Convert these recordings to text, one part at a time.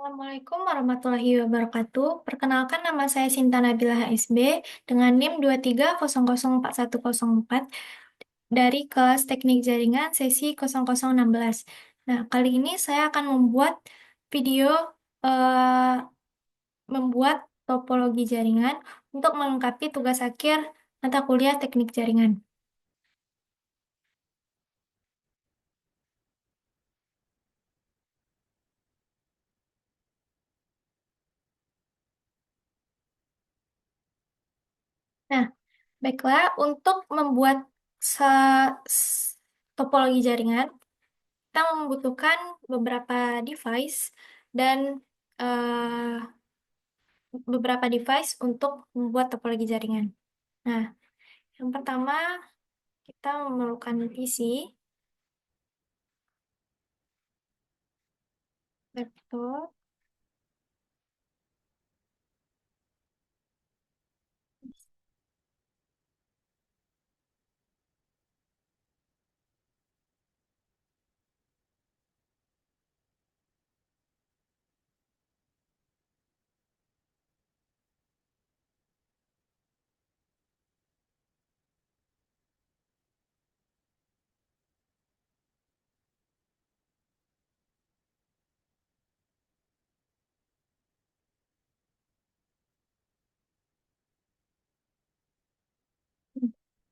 Assalamualaikum warahmatullahi wabarakatuh. Perkenalkan nama saya Sinta Nabila HSB dengan NIM 230041104 dari kelas Teknik Jaringan sesi 0016. Nah, kali ini saya akan membuat video eh, membuat topologi jaringan untuk melengkapi tugas akhir mata kuliah Teknik Jaringan. Nah, baiklah, untuk membuat topologi jaringan, kita membutuhkan beberapa device dan eh, beberapa device untuk membuat topologi jaringan. Nah, yang pertama kita memerlukan PC, laptop,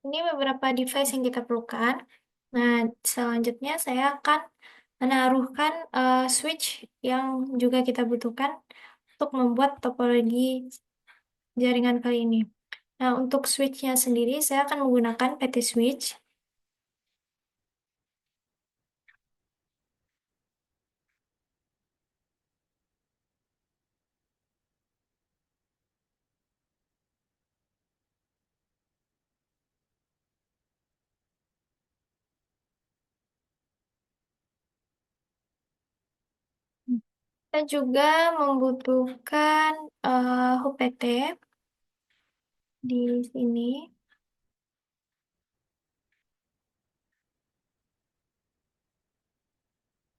ini beberapa device yang kita perlukan. Nah, selanjutnya saya akan menaruhkan switch yang juga kita butuhkan untuk membuat topologi jaringan kali ini. Nah, untuk switch-nya sendiri, saya akan menggunakan PT switch kita juga membutuhkan HPT di sini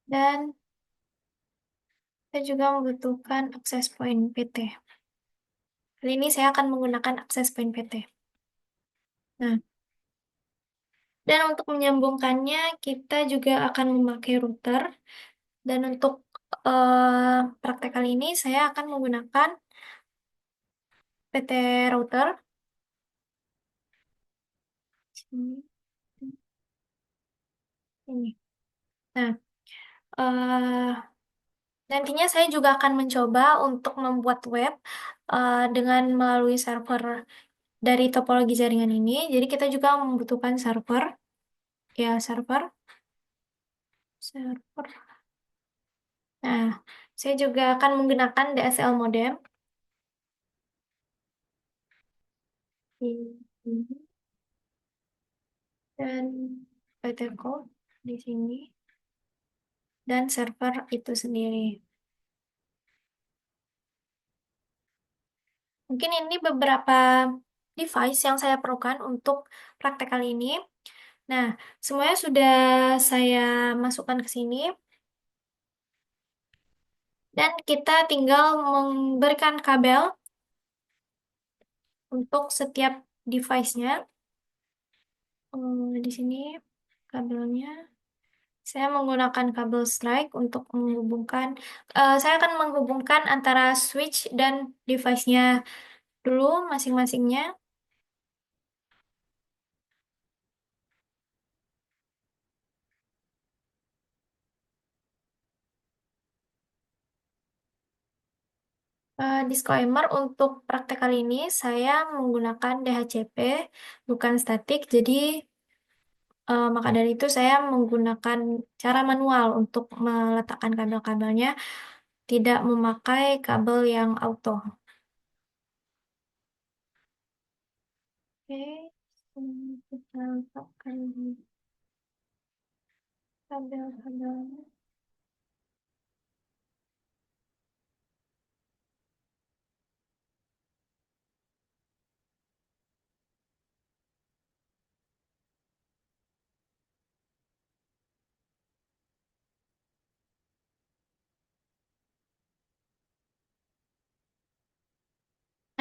dan kita juga membutuhkan access point PT. Kali ini saya akan menggunakan access point PT. Nah, dan untuk menyambungkannya kita juga akan memakai router dan untuk praktek kali ini saya akan menggunakan PT router. Ini. Nah, nantinya saya juga akan mencoba untuk membuat web dengan melalui server dari topologi jaringan ini. Jadi kita juga membutuhkan server, ya server. Nah, saya juga akan menggunakan DSL modem di sini dan PT code di sini dan server itu sendiri. Mungkin ini beberapa device yang saya perlukan untuk praktek kali ini. Nah, semuanya sudah saya masukkan ke sini dan kita tinggal memberikan kabel untuk setiap device-nya. Di sini kabelnya. Saya menggunakan kabel strike untuk menghubungkan. Saya akan menghubungkan antara switch dan device-nya dulu masing-masingnya. Disclaimer untuk praktek kali ini saya menggunakan DHCP bukan statik, jadi maka dari itu saya menggunakan cara manual untuk meletakkan kabel-kabelnya, tidak memakai kabel yang auto. Oke, kita letakkan kabel-kabelnya.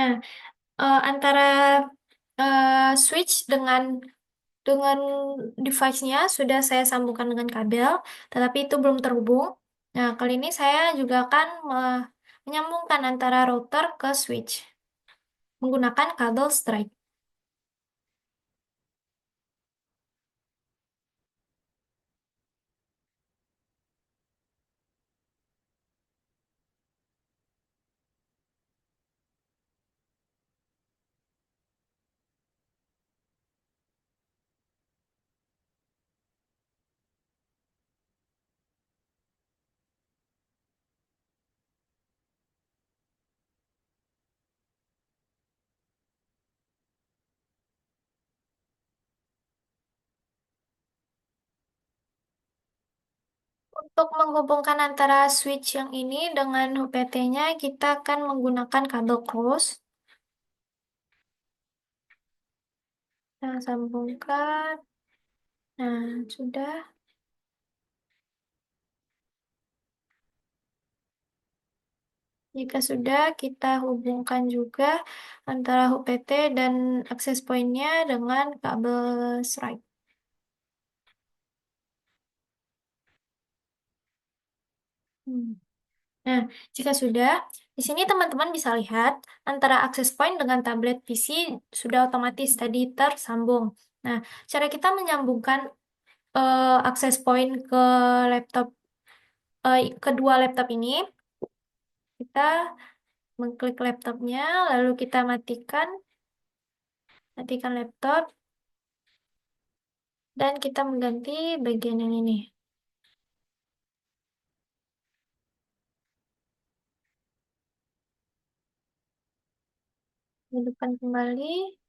Nah, antara switch dengan device-nya sudah saya sambungkan dengan kabel, tetapi itu belum terhubung. Nah, kali ini saya juga akan menyambungkan antara router ke switch menggunakan kabel strike. Untuk menghubungkan antara switch yang ini dengan HPT-nya, kita akan menggunakan kabel cross. Nah, sambungkan. Nah, sudah. Jika sudah, kita hubungkan juga antara HPT dan akses point-nya dengan kabel strike. Hmm. Nah, jika sudah, di sini teman-teman bisa lihat antara akses point dengan tablet PC sudah otomatis tadi tersambung. Nah, cara kita menyambungkan akses point ke laptop kedua laptop ini, kita mengklik laptopnya, lalu kita matikan laptop, dan kita mengganti bagian yang ini. Hidupkan kembali.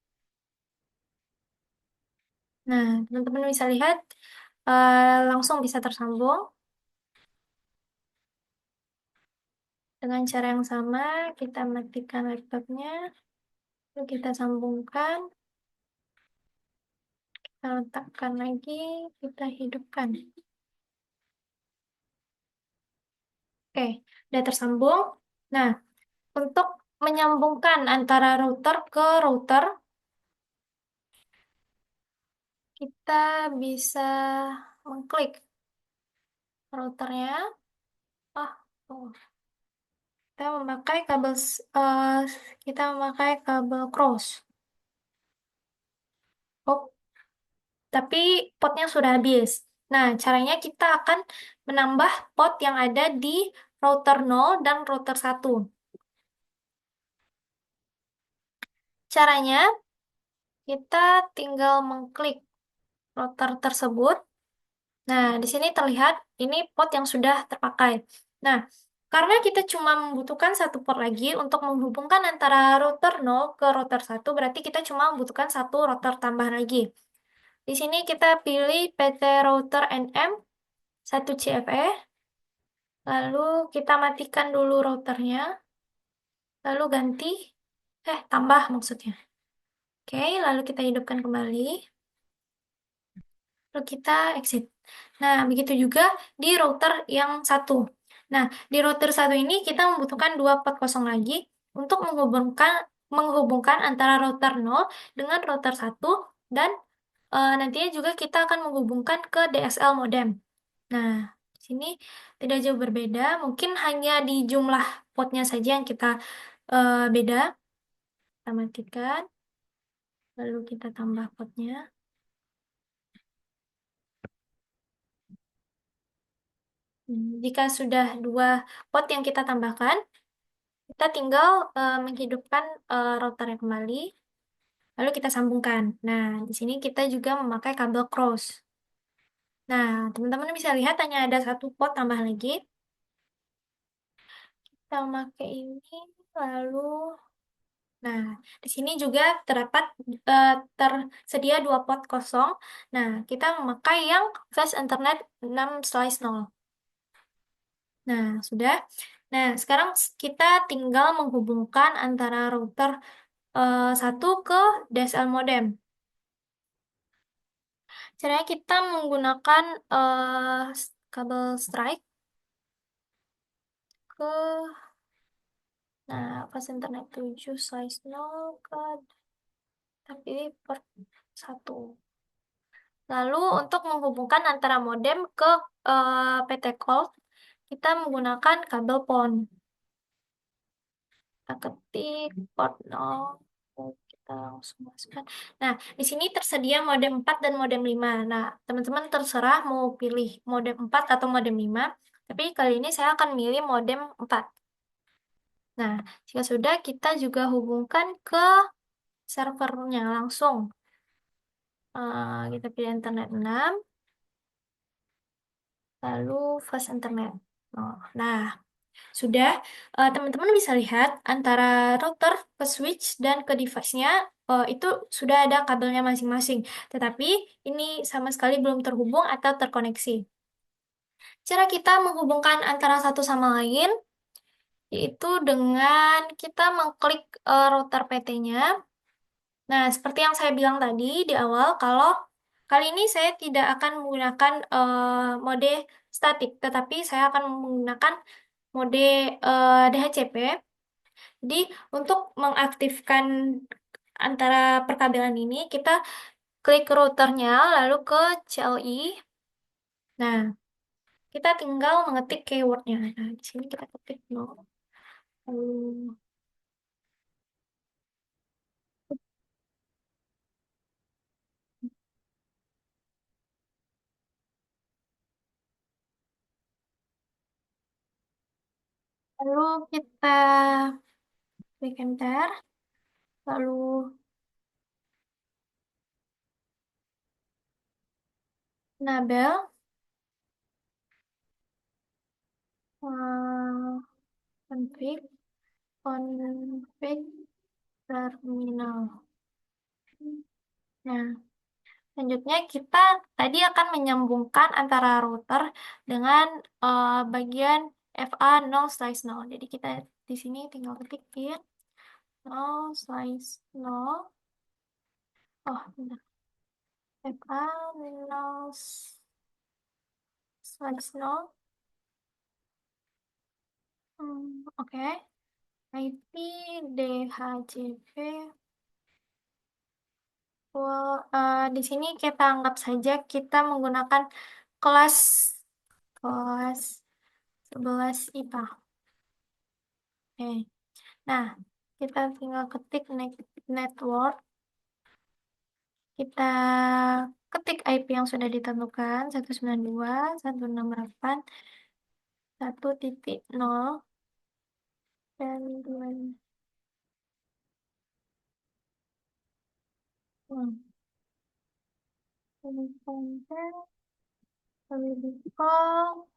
Nah, teman-teman bisa lihat langsung bisa tersambung. Dengan cara yang sama, kita matikan laptopnya, lalu kita sambungkan, kita letakkan lagi, kita hidupkan. Oke, udah tersambung. Nah, untuk menyambungkan antara router ke router, kita bisa mengklik routernya. Oh, kita memakai kita memakai kabel cross. Oh, tapi potnya sudah habis. Nah, caranya kita akan menambah pot yang ada di router 0 dan router 1. Caranya, kita tinggal mengklik router tersebut. Nah, di sini terlihat ini pot yang sudah terpakai. Nah, karena kita cuma membutuhkan satu pot lagi untuk menghubungkan antara router 0 ke router 1, berarti kita cuma membutuhkan satu router tambahan lagi. Di sini kita pilih PT Router NM 1 CFE, lalu kita matikan dulu routernya, lalu tambah maksudnya. Oke, lalu kita hidupkan kembali. Lalu kita exit. Nah, begitu juga di router yang satu. Nah, di router satu ini kita membutuhkan dua port kosong lagi untuk menghubungkan antara router 0 dengan router satu dan nantinya juga kita akan menghubungkan ke DSL modem. Nah, di sini tidak jauh berbeda, mungkin hanya di jumlah portnya saja yang kita beda. Kita matikan, lalu kita tambah portnya. Jika sudah dua pot yang kita tambahkan, kita tinggal menghidupkan routernya kembali, lalu kita sambungkan. Nah, di sini kita juga memakai kabel cross. Nah, teman-teman bisa lihat hanya ada satu pot tambah lagi. Kita memakai ini, lalu, nah, di sini juga tersedia dua pot kosong. Nah, kita memakai yang flash Ethernet 6/0. Nah, sudah. Nah, sekarang kita tinggal menghubungkan antara router satu ke DSL modem. Caranya kita menggunakan kabel strike ke Nah, pas internet 7 size 0 ke tapi per satu. Lalu untuk menghubungkan antara modem ke PT Call, kita menggunakan kabel PON. Kita ketik port 0, kita langsung masukkan. Nah, di sini tersedia modem 4 dan modem 5. Nah, teman-teman terserah mau pilih modem 4 atau modem 5. Tapi kali ini saya akan milih modem 4. Nah, jika sudah, kita juga hubungkan ke servernya langsung. Kita pilih internet 6, lalu fast internet. Oh, nah, sudah, teman-teman bisa lihat antara router ke switch dan ke device-nya itu sudah ada kabelnya masing-masing. Tetapi ini sama sekali belum terhubung atau terkoneksi. Cara kita menghubungkan antara satu sama lain yaitu dengan kita mengklik router PT-nya. Nah, seperti yang saya bilang tadi di awal, kalau kali ini saya tidak akan menggunakan mode statik, tetapi saya akan menggunakan mode DHCP. Jadi, untuk mengaktifkan antara perkabelan ini, kita klik routernya, lalu ke CLI. Nah, kita tinggal mengetik keywordnya. Nah, di sini kita ketik no. Lalu, lalu kita klik enter. Lalu label, eh, config, config terminal. Nah, selanjutnya kita tadi akan menyambungkan antara router dengan bagian FA0/0. Jadi kita di sini tinggal ketikin 0/0. Oh, benar. FA0/0. Oke. IP DHCP. Di sini kita anggap saja kita menggunakan kelas kelas 11 IPA. Oke. Nah, kita tinggal ketik network. Kita ketik IP yang sudah ditentukan 192.168.1.0 dan 2. Ini konten, lalu di call,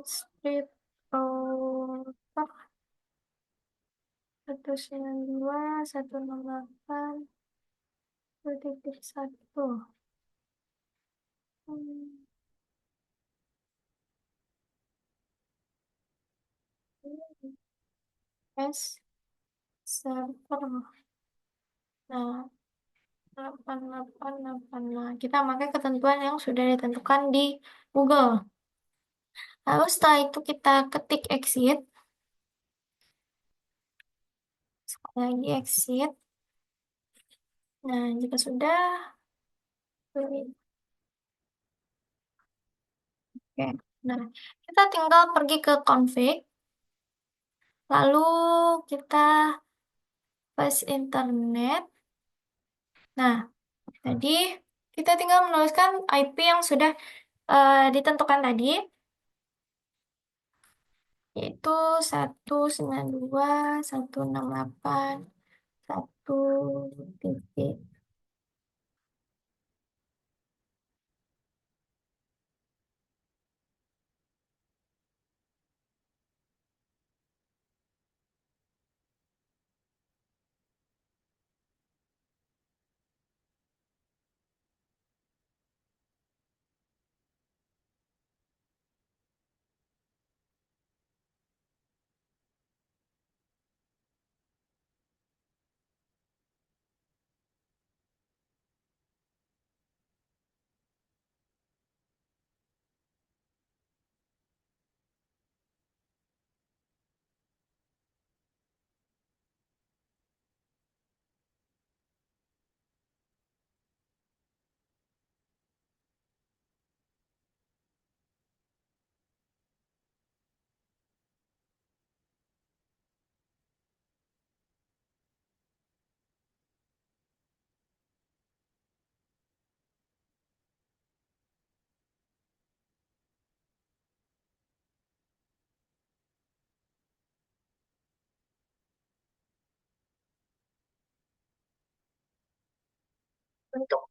strip router 192.168.1.1. S server. Nah, 8888. Nah, kita pakai ketentuan yang sudah ditentukan di Google. Lalu setelah itu kita ketik exit. Sekali lagi exit. Nah, jika sudah, pilih. Oke. Nah, kita tinggal pergi ke config. Lalu kita pas internet. Nah, tadi kita tinggal menuliskan IP yang sudah ditentukan tadi, yaitu 192.168.1. untuk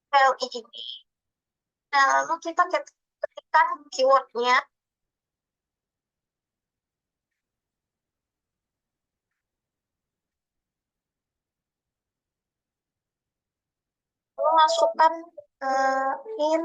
file ini. Nah, lalu kita ketikkan keywordnya, lalu masukkan in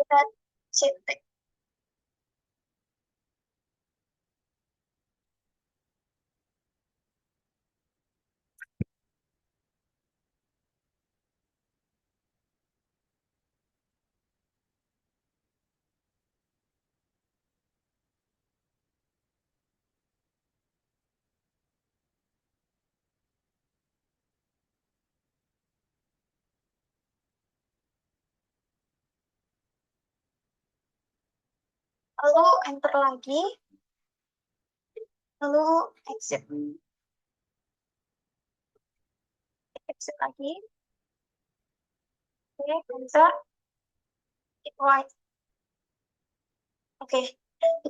dan CT. Lalu enter lagi, lalu exit. Exit lagi. Oke, enter. Hit right. Oke,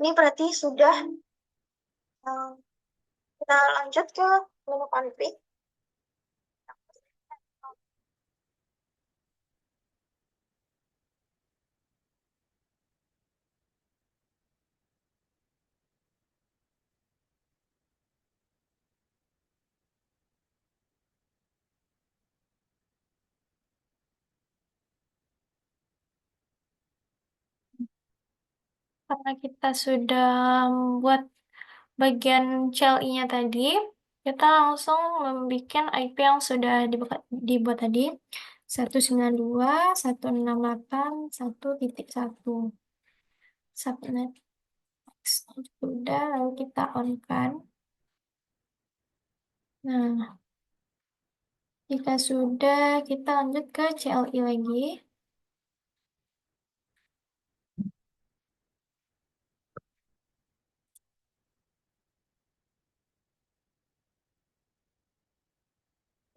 ini berarti sudah. eh, Kita lanjut ke menu config. Karena kita sudah membuat bagian CLI-nya tadi, kita langsung membuat IP yang sudah dibuat tadi, 192.168.1.1. Subnet sudah, lalu kita on-kan. Nah, jika sudah, kita lanjut ke CLI lagi.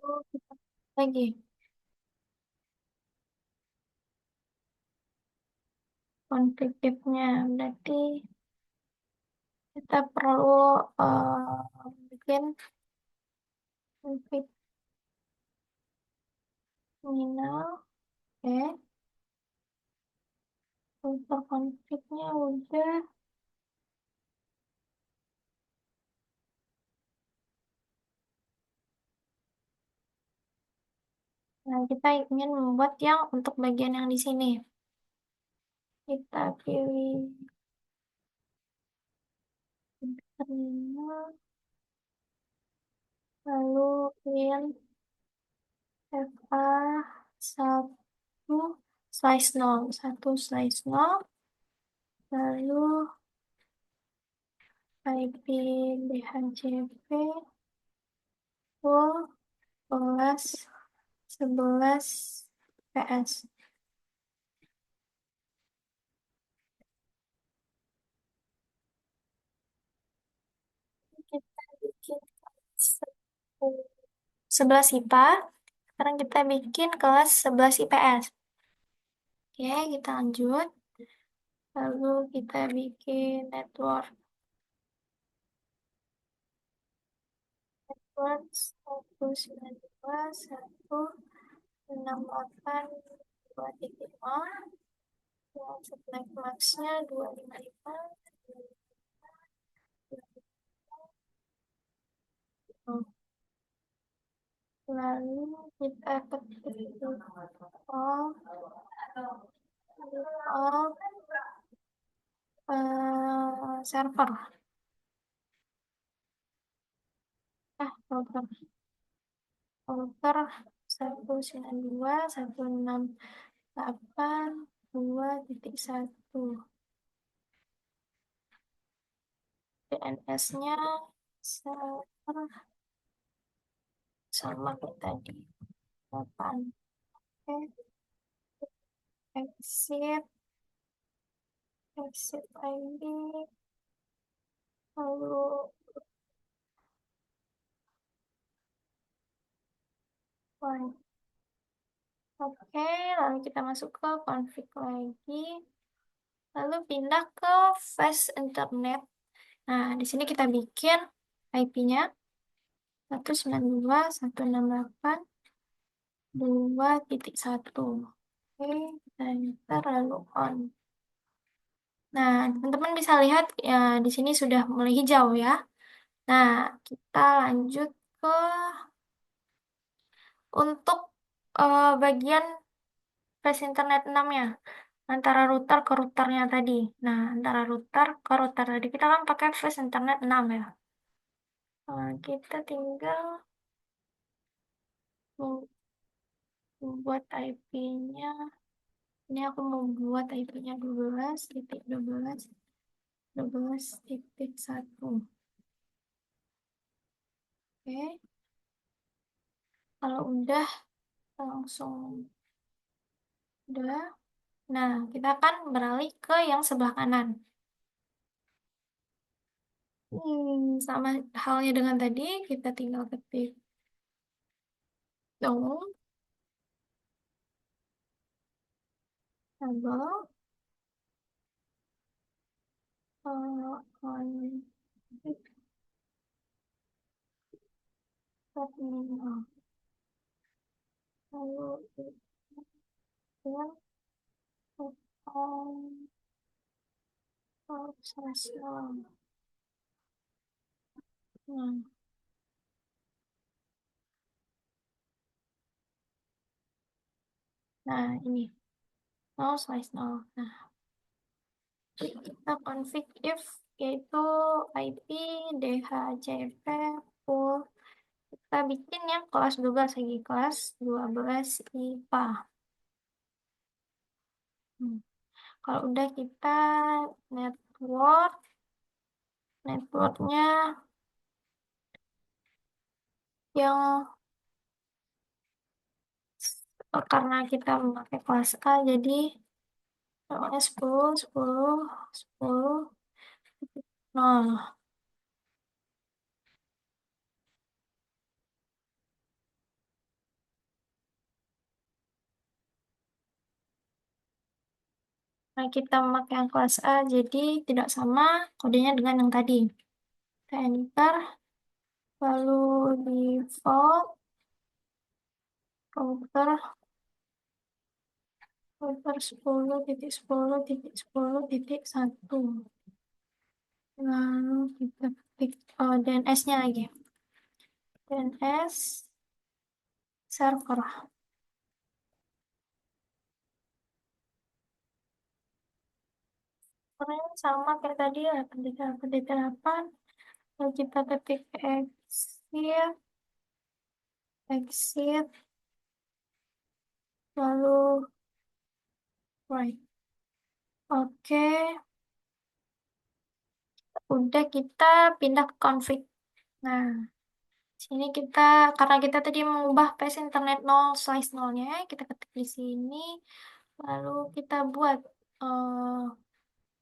Lalu kita lagi konfliktifnya, berarti kita perlu bikin config terminal. Oke, untuk konfliknya udah. Nah, kita ingin membuat yang untuk bagian yang di sini. Kita pilih terminal, lalu in FA 1/0, lalu IP DHCP full kelas 11 PS. Kita bikin kelas 11 IPA. Sekarang kita bikin kelas 11 IPS. Oke, kita lanjut. Lalu kita bikin network. Network 192.168.2.0. Yang subnet max-nya 255. Lalu kita ketik all all server. Router. Router 192.168.2.1. 2.1. DNS-nya server sama kayak tadi. 8. Oke, exit ID, lalu one. Oke, lalu kita masuk ke config lagi. Lalu pindah ke fast internet. Nah, di sini kita bikin IP-nya 192.168.2.1. Oke, kita enter lalu on. Nah, teman-teman bisa lihat ya di sini sudah mulai hijau ya. Nah, kita lanjut ke untuk bagian flash internet 6-nya. Antara router ke routernya tadi. Nah, antara router ke router tadi. Kita kan pakai flash internet 6 ya. Kita tinggal membuat IP-nya. Ini aku mau buat IP-nya 12.12.12.1. Oke, kalau udah langsung udah. Nah, kita akan beralih ke yang sebelah kanan. Sama halnya dengan tadi, kita tinggal ketik dong, tabel, on terminal. Lalu kita on processor. Nah, nah ini no slice no. Nah, kita config if yaitu IP DHCP full. Kita bikin yang kelas 12 lagi, kelas 12 IPA. Kalau udah kita networknya yang karena kita memakai kelas A, jadi namanya 10, 10, 10, 0. Nah, kita memakai yang kelas A, jadi tidak sama kodenya dengan yang tadi. Kita enter, lalu default, router, router 10.10.10.1. Lalu kita ketik DNS-nya lagi. DNS server. Servernya sama kayak tadi ya, 8.8.8. Lalu kita ketik exit, lalu right. Oke, udah kita pindah ke config. Nah, sini kita, karena kita tadi mengubah pace internet 0 slice 0-nya, kita ketik di sini, lalu kita buat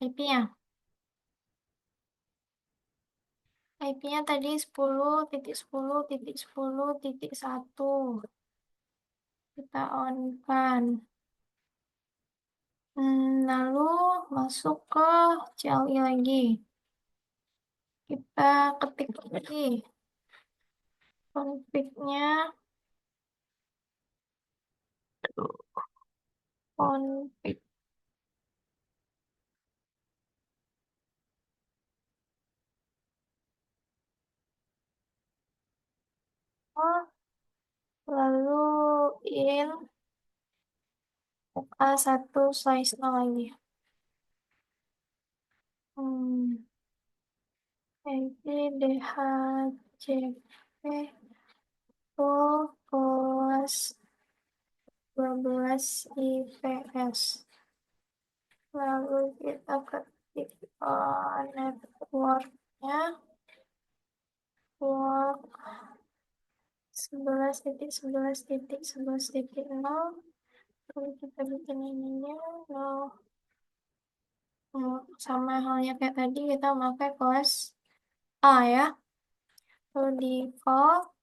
IP-nya. IP-nya tadi 10.10.10.1. Kita on-kan. Lalu masuk ke CLI lagi. Kita ketik lagi config-nya, config. Lalu in A1 size 0 lagi. IP DHCP full kelas 12 IPS. Lalu kita ketik networknya, work 11.11.11.0. Lalu kita bikin ininya, nol. Sama halnya kayak tadi, kita pakai kelas A ya. Lalu default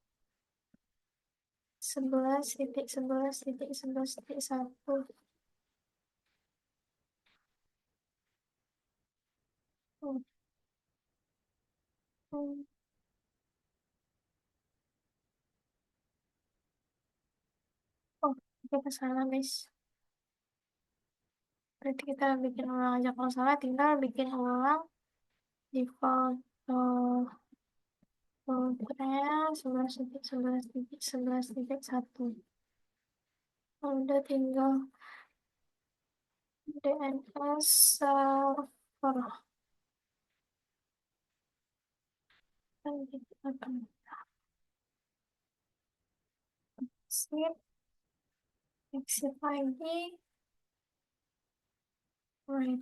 11.11.11.1. Hmm, hmm. Oh, kita salah guys. Berarti kita bikin ulang aja. Kalau salah tinggal bikin ulang default routernya 11.11.11.1. Udah tinggal DNS server. Dan kita akan save, exit lagi. Right.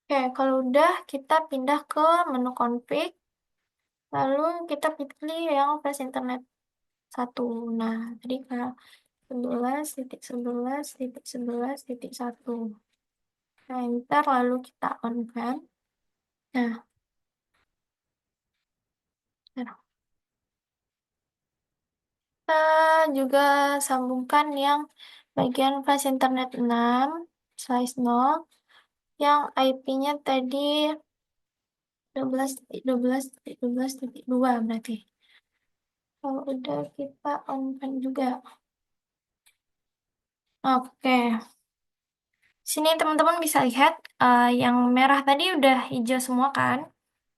Oke, kalau udah kita pindah ke menu config. Lalu kita pilih yang flash internet satu. Nah, tadi kalau 11.11.11.1. Nah, enter lalu kita on kan. Nah, nah, kita juga sambungkan yang bagian flash internet 6/0 yang IP-nya tadi 12.12.12.2 berarti. Kalau udah kita on kan juga. Oke. Sini teman-teman bisa lihat yang merah tadi udah hijau semua kan.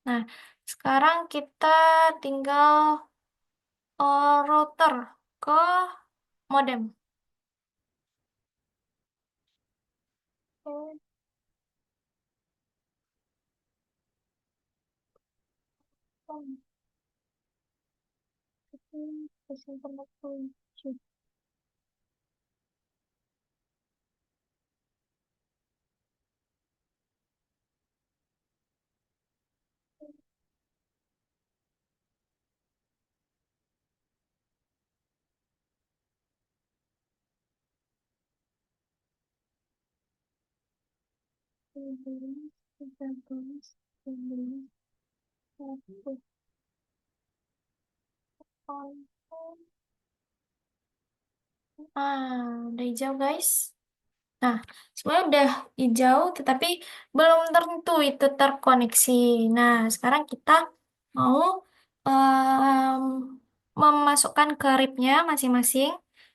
Nah, sekarang kita tinggal router ke modem. Oke, udah hijau guys. Nah, sebenarnya udah hijau, tetapi belum tentu itu terkoneksi. Nah, sekarang kita mau em, memasukkan ke RIP-nya masing-masing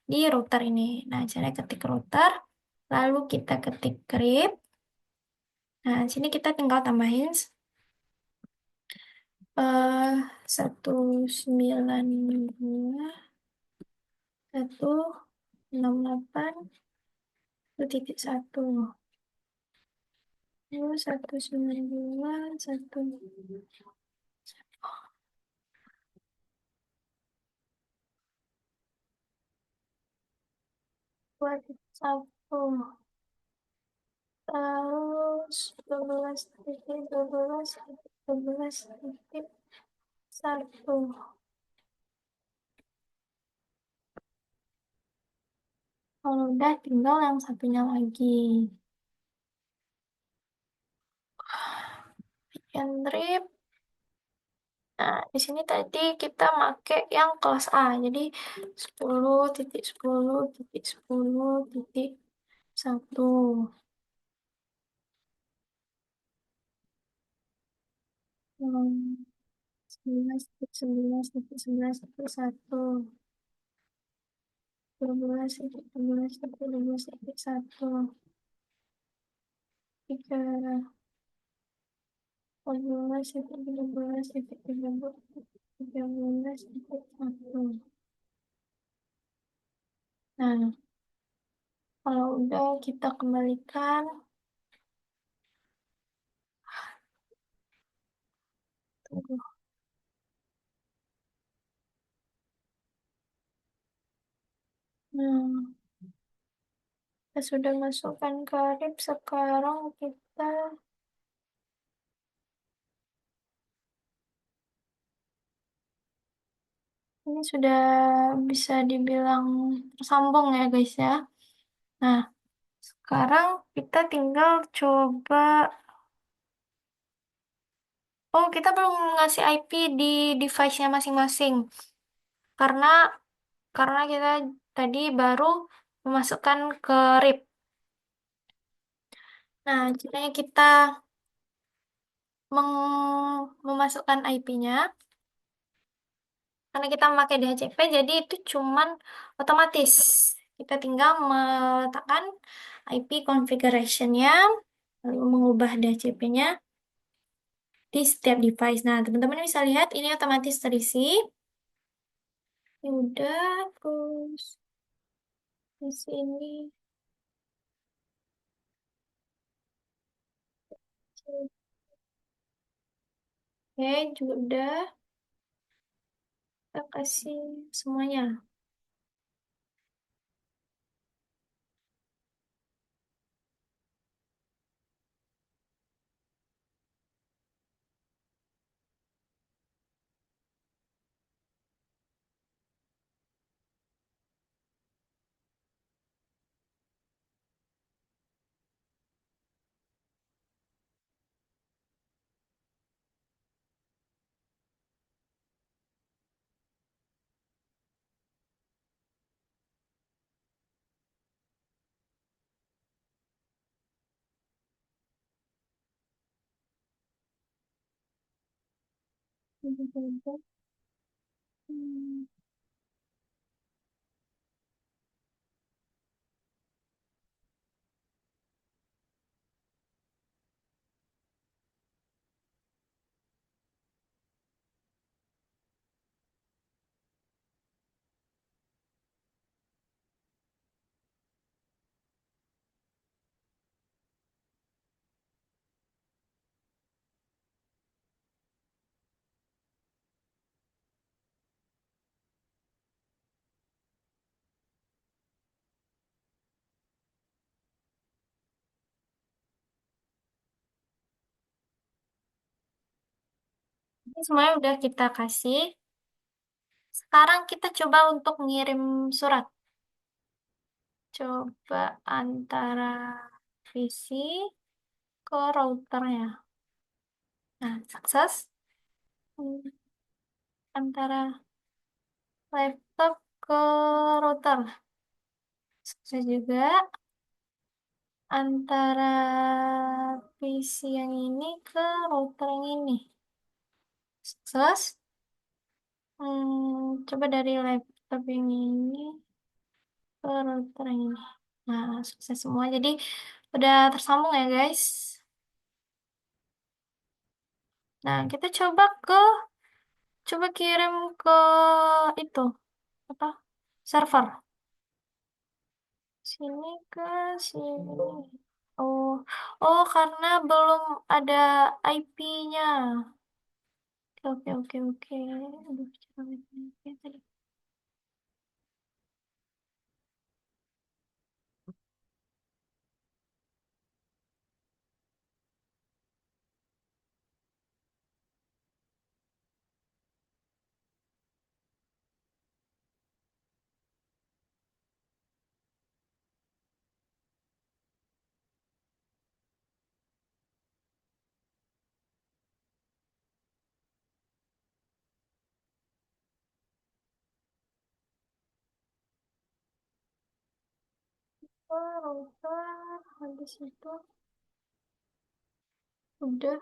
di router ini. Nah, cara ketik router, lalu kita ketik RIP. Nah, sini kita tinggal tambahin 192.168.1. Lalu 192.1. Buat satu. Terus 12.12.12.1. Kalau udah tinggal yang satunya lagi. Bikin trip. Nah, di sini tadi kita make yang kelas A. Jadi 10.10.10.1. 11.11.11.1. 12.11.12.1. 3. 14.13.13.13. Nah, kalau udah kita kembalikan. Tunggu. Nah, Kita sudah masukkan karib, sekarang kita ini sudah bisa dibilang tersambung ya guys ya. Nah, sekarang kita tinggal coba. Oh, kita belum ngasih IP di device-nya masing-masing. Karena kita tadi baru memasukkan ke RIP. Nah, caranya kita memasukkan IP-nya. Karena kita memakai DHCP, jadi itu cuman otomatis. Kita tinggal meletakkan IP configuration-nya, lalu mengubah DHCP-nya di setiap device. Nah, teman-teman bisa lihat ini otomatis terisi. Ya udah, terus di sini. Oke, juga udah. Kita kasih semuanya. Hmm, Ini semuanya udah kita kasih. Sekarang kita coba untuk ngirim surat. Coba antara PC ke routernya. Nah, sukses. Hmm, Antara laptop ke router. Sukses juga. Antara PC yang ini ke router yang ini. Sukses. Coba dari laptop yang ini ke router yang ini. Nah, sukses semua. Jadi udah tersambung ya guys. Nah, kita coba kirim ke itu apa? Server. Sini ke sini. Oh, oh karena belum ada IP-nya. Oke, oke, oke. Aduh, cara IP tadi. Oh, router. Habis itu udah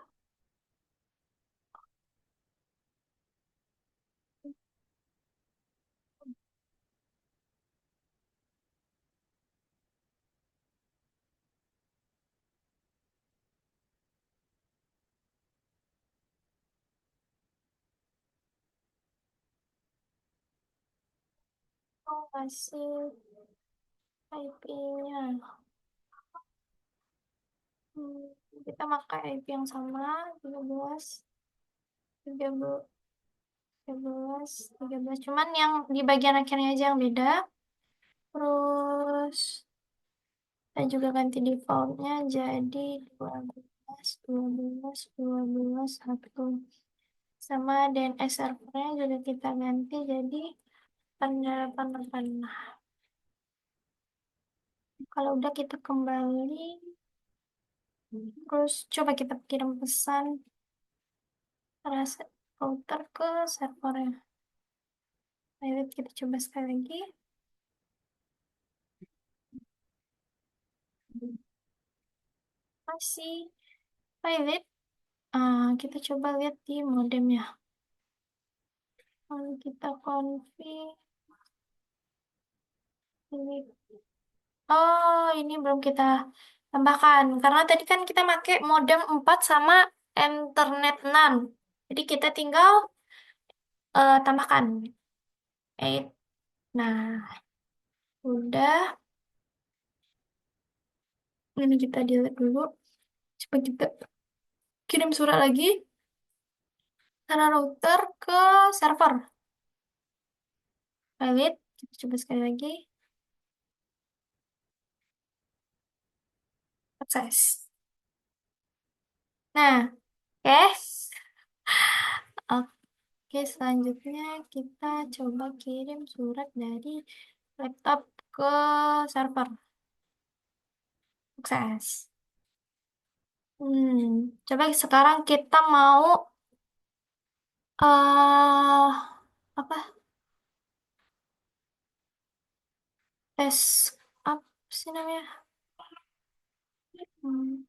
mau kasih IP-nya. Hmm, kita pakai IP yang sama, 13, 13, 13, 13. Cuman yang di bagian akhirnya aja yang beda. Terus Kita juga ganti defaultnya jadi 12 sama DNS servernya juga kita ganti jadi 888. Nah, kalau udah kita kembali, terus coba kita kirim pesan router ke servernya. Pilot kita coba sekali lagi. Masih pilot. Kita coba lihat di modemnya. Lalu kita config. Ini. Oh, ini belum kita tambahkan. Karena tadi kan kita pakai modem 4 sama Ethernet 6. Jadi kita tinggal tambahkan. 8. Nah, udah. Ini kita delete dulu. Coba kita kirim surat lagi. Karena router ke server. Pilot. Kita coba sekali lagi. Akses. Nah, oke. Oke, selanjutnya kita coba kirim surat dari laptop ke server. Sukses. Coba sekarang kita mau apa tes apa sih namanya? Hmm,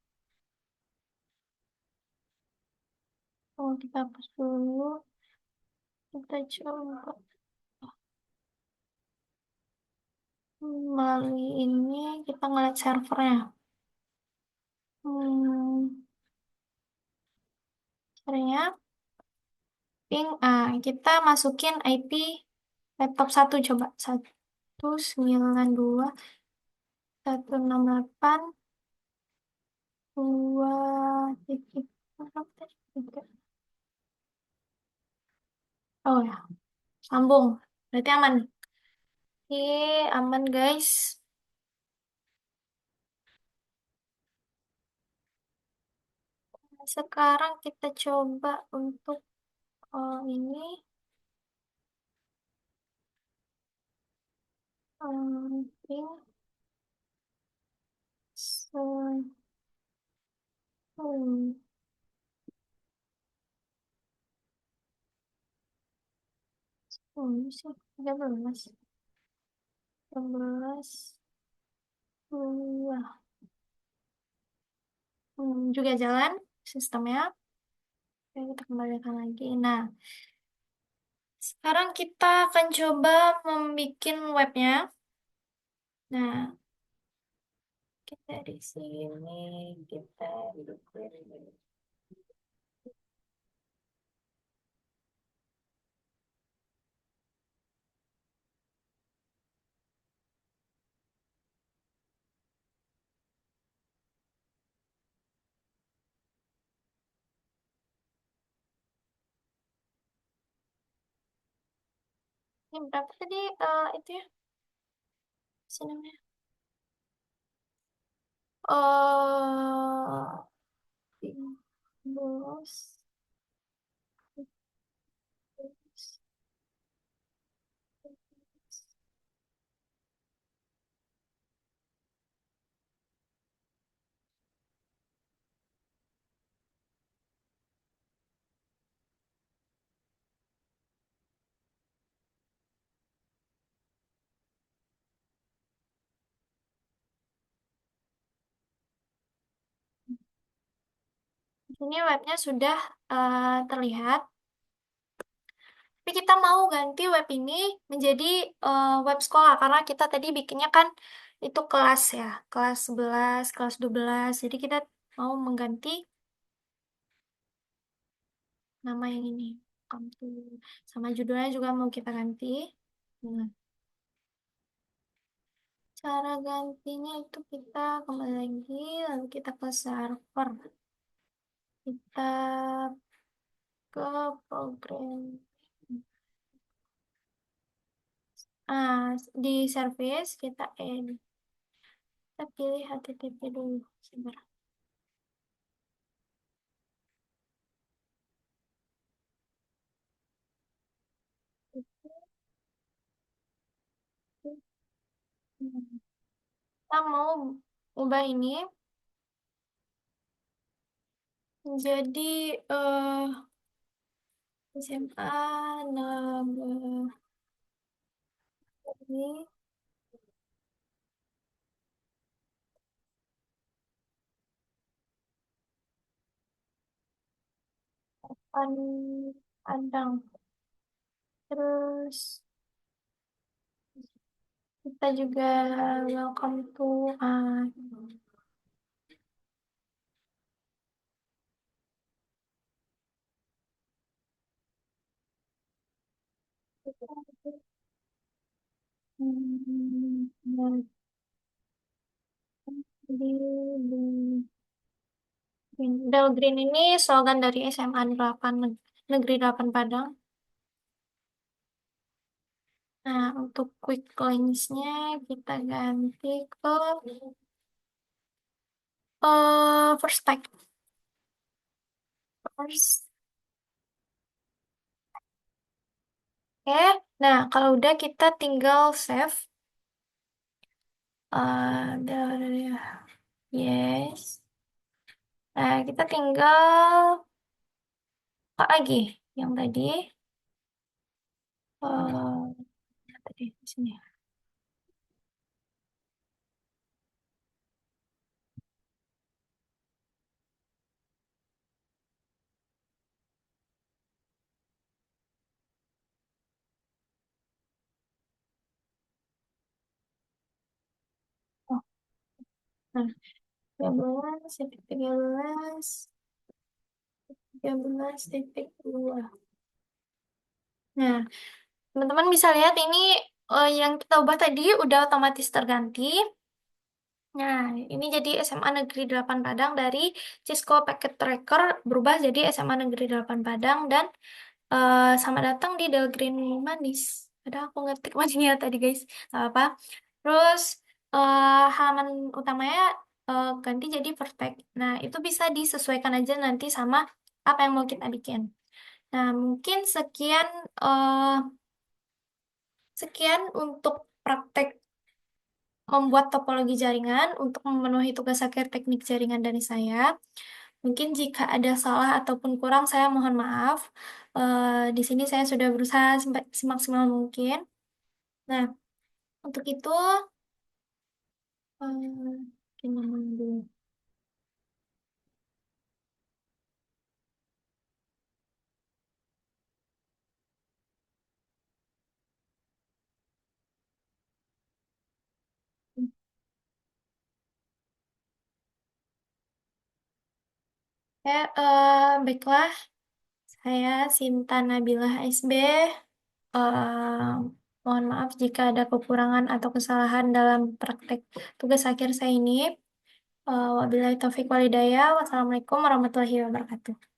kita hapus dulu. Kita coba melalui ini kita ngeliat servernya. Hmm, Caranya ping. Kita masukin IP laptop satu coba 192.168.2 titik. Oh ya, sambung. Berarti aman. Oke, aman guys. Sekarang kita coba untuk ini ping se- hmm, ini sih 13 13 dua. Juga jalan sistemnya. Oke, kita kembalikan lagi. Nah, sekarang kita akan coba membuat webnya. Nah, kita di sini kita bikin. Ini berapa tadi itu ya? Sini namanya. Oh, bos. Ini webnya sudah terlihat. Tapi kita mau ganti web ini menjadi web sekolah karena kita tadi bikinnya kan itu kelas ya, kelas 11, kelas 12. Jadi kita mau mengganti nama yang ini. Sama judulnya juga mau kita ganti. Nah, cara gantinya itu kita kembali lagi, lalu kita ke server. Kita ke program. Di service kita add. Kita pilih HTTP dulu. Sebentar. Kita mau ubah ini jadi SMA Negeri Padang. Terus kita juga welcome to dan di Del Green ini slogan dari SMA 8 Negeri 8 Padang. Nah, untuk quick links-nya kita ganti ke first tag. First. Oke, nah kalau udah kita tinggal save. Yes. Nah, kita tinggal apa lagi yang tadi? Tadi di sini. Oh, nah, 13.13.13.2. Nah, teman-teman bisa lihat ini yang kita ubah tadi udah otomatis terganti. Nah, ini jadi SMA Negeri 8 Padang dari Cisco Packet Tracker berubah jadi SMA Negeri 8 Padang dan sama datang di Del Green Manis. Padahal aku ngetik maninya tadi guys, nggak apa. Terus halaman utamanya ganti jadi Vertex. Nah, itu bisa disesuaikan aja nanti sama apa yang mau kita bikin. Nah, mungkin sekian untuk praktek membuat topologi jaringan untuk memenuhi tugas akhir teknik jaringan dari saya. Mungkin jika ada salah ataupun kurang, saya mohon maaf. Di sini saya sudah berusaha semaksimal mungkin. Nah, untuk itu, gimana dulu? Ya, baiklah. Saya Sinta Nabilah SB. Eh, Mohon maaf jika ada kekurangan atau kesalahan dalam praktek tugas akhir saya ini. Wabillahi taufiq walhidayah. Wassalamualaikum warahmatullahi wabarakatuh.